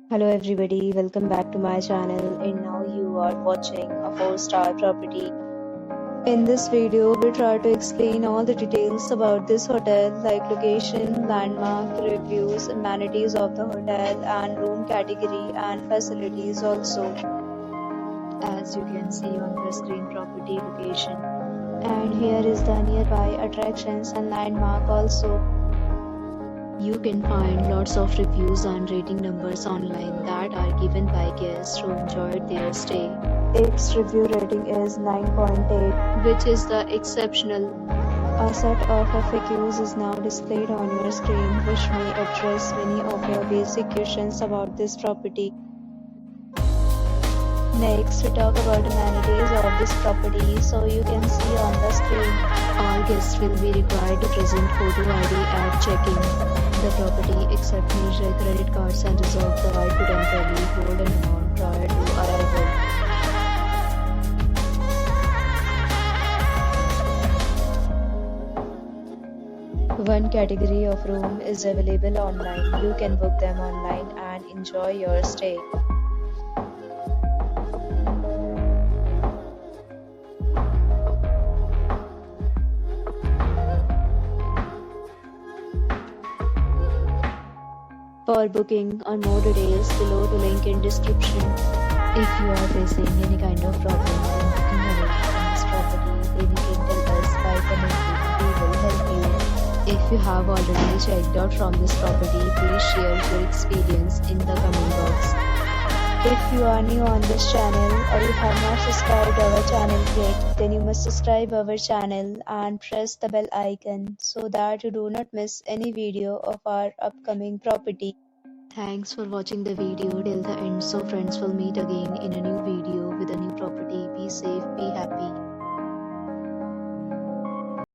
Hello everybody, welcome back to my channel and now you are watching a 4-star property. In this video, we try to explain all the details about this hotel like location, landmark, reviews, amenities of the hotel and room category and facilities also. As you can see on the screen, property location. And here is the nearby attractions and landmark also. You can find lots of reviews and rating numbers online that are given by guests who enjoyed their stay. Its review rating is 9.8, which is the exceptional. A set of FAQs is now displayed on your screen, which may address many of your basic questions about this property. Next, we talk about amenities of this property. So you can see on the screen, all guests will be required to present photo ID at check-in. The property accepts major credit cards and reserves the right to temporarily hold an amount prior to arrival. One category of room is available online. You can book them online and enjoy your stay. For booking or more details, below the link in description. If you are facing any kind of problem in booking a room in this property, then you can tell us by commenting. We will help you. If you have already checked out from this property, please share your experience in the comment box. If you are new on this channel or you have not subscribed our channel yet, then you must subscribe our channel and press the bell icon so that you do not miss any video of our upcoming property. Thanks for watching the video till the end. So friends, will meet again in a new video.